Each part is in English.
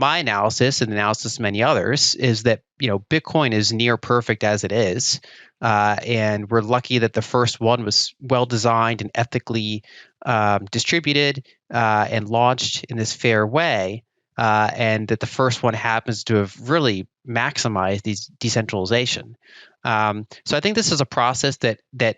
My analysis and the analysis of many others is that Bitcoin is near perfect as it is, and we're lucky that the first one was well designed and ethically distributed and launched in this fair way, and that the first one happens to have really maximized these decentralization. So I think this is a process that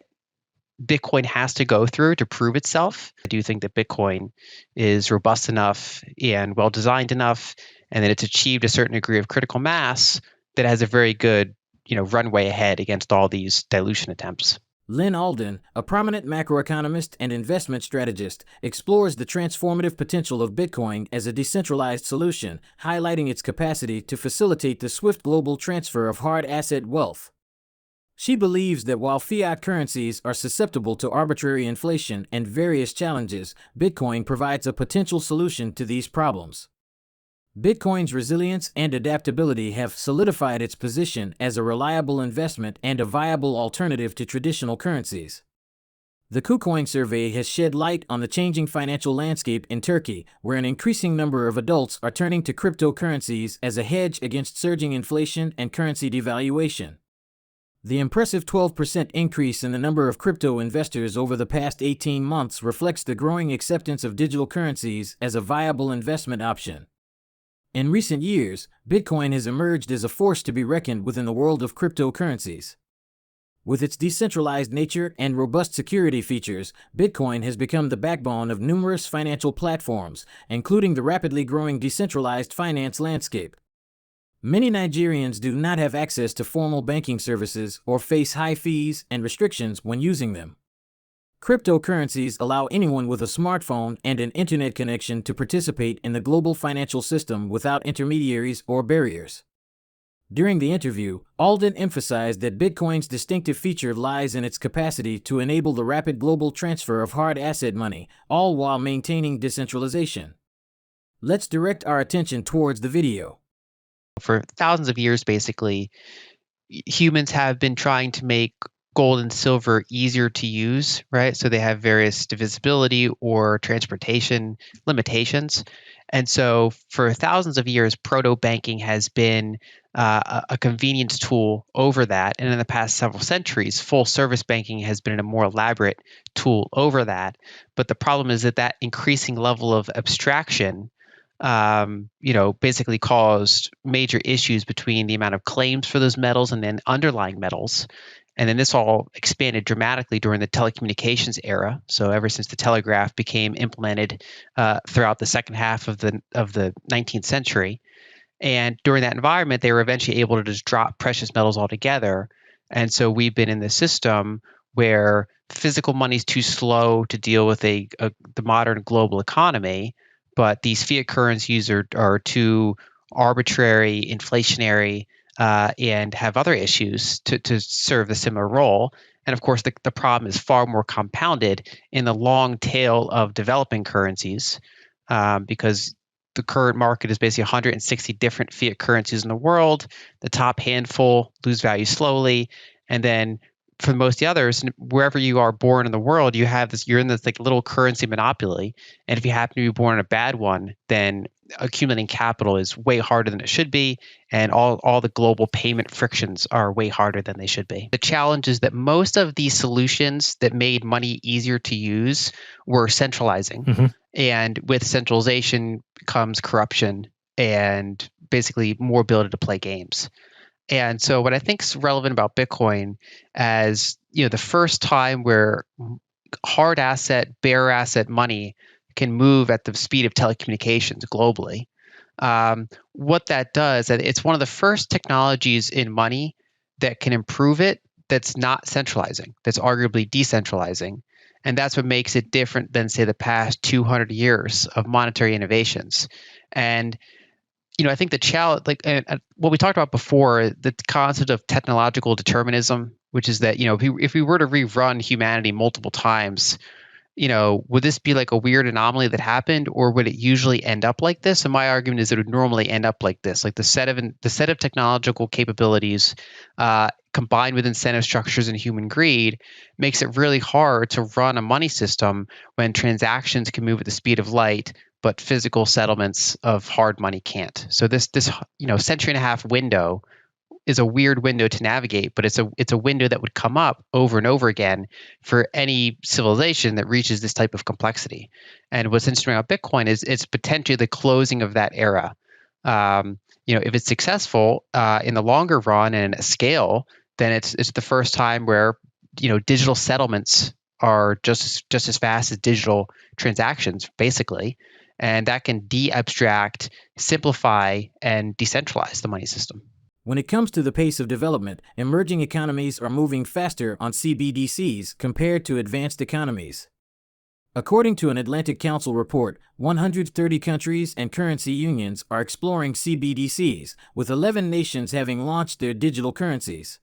Bitcoin has to go through to prove itself. I do think that Bitcoin is robust enough and well designed enough, and that it's achieved a certain degree of critical mass that has a very good, runway ahead against all these dilution attempts. Lyn Alden, a prominent macroeconomist and investment strategist, explores the transformative potential of Bitcoin as a decentralized solution, highlighting its capacity to facilitate the swift global transfer of hard asset wealth. She believes that while fiat currencies are susceptible to arbitrary inflation and various challenges, Bitcoin provides a potential solution to these problems. Bitcoin's resilience and adaptability have solidified its position as a reliable investment and a viable alternative to traditional currencies. The KuCoin survey has shed light on the changing financial landscape in Turkey, where an increasing number of adults are turning to cryptocurrencies as a hedge against surging inflation and currency devaluation. The impressive 12% increase in the number of crypto investors over the past 18 months reflects the growing acceptance of digital currencies as a viable investment option. In recent years, Bitcoin has emerged as a force to be reckoned with in the world of cryptocurrencies. With its decentralized nature and robust security features, Bitcoin has become the backbone of numerous financial platforms, including the rapidly growing decentralized finance landscape. Many Nigerians do not have access to formal banking services or face high fees and restrictions when using them. Cryptocurrencies allow anyone with a smartphone and an internet connection to participate in the global financial system without intermediaries or barriers. During the interview, Alden emphasized that Bitcoin's distinctive feature lies in its capacity to enable the rapid global transfer of hard asset money, all while maintaining decentralization. Let's direct our attention towards the video. For thousands of years, basically, humans have been trying to make gold and silver easier to use, right? So they have various divisibility or transportation limitations. And so for thousands of years, proto-banking has been a convenience tool over that. And in the past several centuries, full service banking has been a more elaborate tool over that. But the problem is that increasing level of abstraction basically caused major issues between the amount of claims for those metals and then underlying metals. And then this all expanded dramatically during the telecommunications era. So ever since the telegraph became implemented throughout the second half of the 19th century. And during that environment, they were eventually able to just drop precious metals altogether. And so we've been in this system where physical money is too slow to deal with the modern global economy, but these fiat currencies are too arbitrary, inflationary, and have other issues to serve the similar role. And of course, the problem is far more compounded in the long tail of developing currencies, because the current market is basically 160 different fiat currencies in the world. The top handful lose value slowly, and then for most of the others, wherever you are born in the world, you're in this like little currency monopoly. And if you happen to be born in a bad one, then accumulating capital is way harder than it should be. And all the global payment frictions are way harder than they should be. The challenge is that most of these solutions that made money easier to use were centralizing. Mm-hmm. And with centralization comes corruption and basically more ability to play games. And so what I think is relevant about Bitcoin as the first time where hard asset, bare asset money can move at the speed of telecommunications globally. What that does, it's one of the first technologies in money that can improve it that's not centralizing, that's arguably decentralizing. And that's what makes it different than, say, the past 200 years of monetary innovations. And I think the challenge, what we talked about before, the concept of technological determinism, which is that, if we were to rerun humanity multiple times, would this be like a weird anomaly that happened, or would it usually end up like this? And my argument is that it would normally end up like this, like the set of technological capabilities combined with incentive structures and human greed makes it really hard to run a money system when transactions can move at the speed of light, but physical settlements of hard money can't. So this century and a half window is a weird window to navigate, but it's a window that would come up over and over again for any civilization that reaches this type of complexity. And what's interesting about Bitcoin is it's potentially the closing of that era. If it's successful in the longer run and at scale, then it's the first time where digital settlements are just as fast as digital transactions, basically, and that can de-abstract, simplify, and decentralize the money system. When it comes to the pace of development, emerging economies are moving faster on CBDCs compared to advanced economies. According to an Atlantic Council report, 130 countries and currency unions are exploring CBDCs, with 11 nations having launched their digital currencies.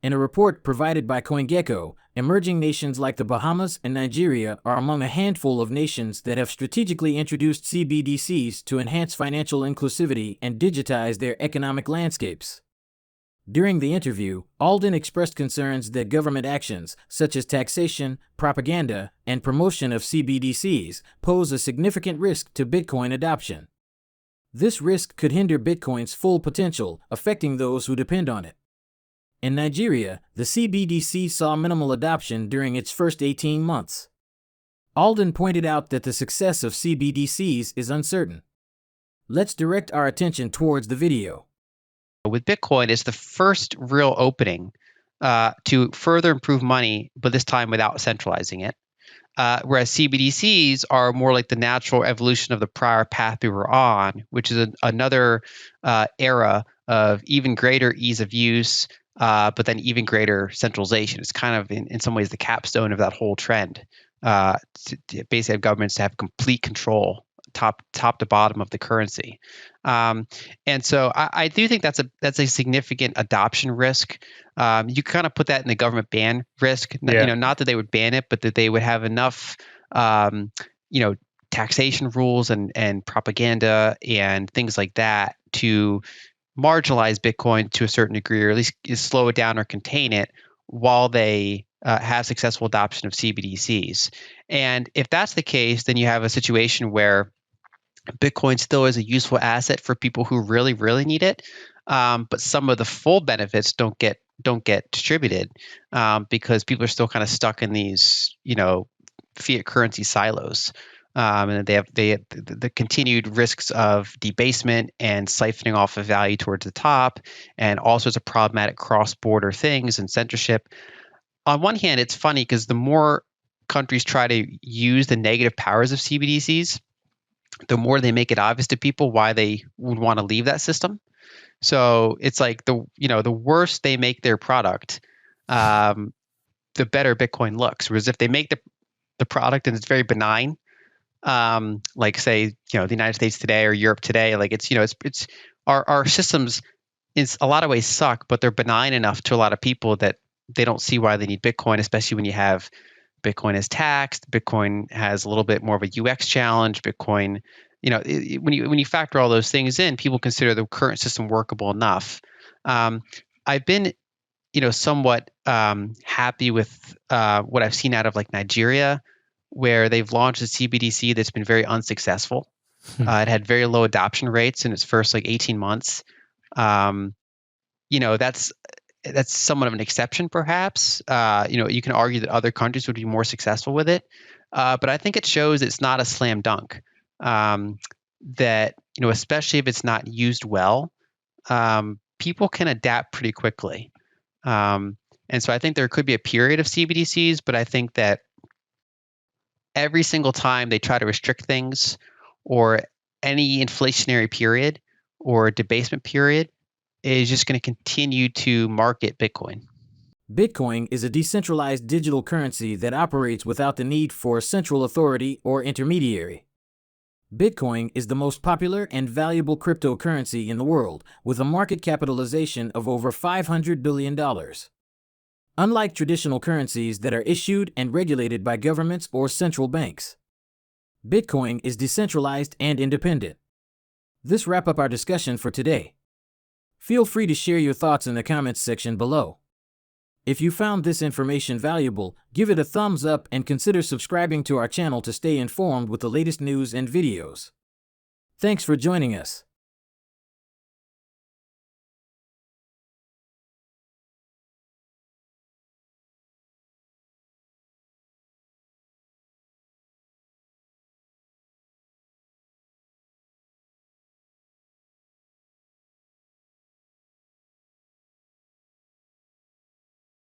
In a report provided by CoinGecko, emerging nations like the Bahamas and Nigeria are among a handful of nations that have strategically introduced CBDCs to enhance financial inclusivity and digitize their economic landscapes. During the interview, Alden expressed concerns that government actions, such as taxation, propaganda, and promotion of CBDCs, pose a significant risk to Bitcoin adoption. This risk could hinder Bitcoin's full potential, affecting those who depend on it. In Nigeria, the CBDC saw minimal adoption during its first 18 months. Alden pointed out that the success of CBDCs is uncertain. Let's direct our attention towards the video. With Bitcoin, it's the first real opening to further improve money, but this time without centralizing it. Whereas CBDCs are more like the natural evolution of the prior path we were on, which is another era of even greater ease of use, but then even greater centralization. It's kind of, in some ways, the capstone of that whole trend. To basically have governments to have complete control, top to bottom of the currency. And so I do think that's a significant adoption risk. You kind of put that in the government ban risk. Yeah. Not that they would ban it, but that they would have enough, taxation rules and propaganda and things like that to marginalize Bitcoin to a certain degree, or at least slow it down or contain it while they have successful adoption of CBDCs. And if that's the case, then you have a situation where Bitcoin still is a useful asset for people who really, really need it, but some of the full benefits don't get distributed because people are still kind of stuck in these, fiat currency silos. And they have the continued risks of debasement and siphoning off of value towards the top, and all sorts of problematic cross-border things and censorship. On one hand, it's funny because the more countries try to use the negative powers of CBDCs, the more they make it obvious to people why they would want to leave that system. So it's like the worse they make their product, the better Bitcoin looks. Whereas if they make the product and it's very benign, like say the United States today or Europe today, like it's our systems in a lot of ways suck, but they're benign enough to a lot of people that they don't see why they need Bitcoin, especially when you have Bitcoin is taxed. Bitcoin has a little bit more of a UX challenge. Bitcoin, when you factor all those things in, people consider the current system workable enough. I've been, somewhat happy with what I've seen out of like Nigeria, where they've launched a CBDC that's been very unsuccessful. It had very low adoption rates in its first 18 months. That's somewhat of an exception, perhaps. You can argue that other countries would be more successful with it, but I think it shows it's not a slam dunk. That especially if it's not used well, people can adapt pretty quickly. And so I think there could be a period of CBDCs, but I think that every single time they try to restrict things, or any inflationary period or debasement period, is just going to continue to market Bitcoin. Bitcoin is a decentralized digital currency that operates without the need for a central authority or intermediary. Bitcoin is the most popular and valuable cryptocurrency in the world, with a market capitalization of over $500 billion. Unlike traditional currencies that are issued and regulated by governments or central banks, Bitcoin is decentralized and independent. This wraps up our discussion for today. Feel free to share your thoughts in the comments section below. If you found this information valuable, give it a thumbs up and consider subscribing to our channel to stay informed with the latest news and videos. Thanks for joining us.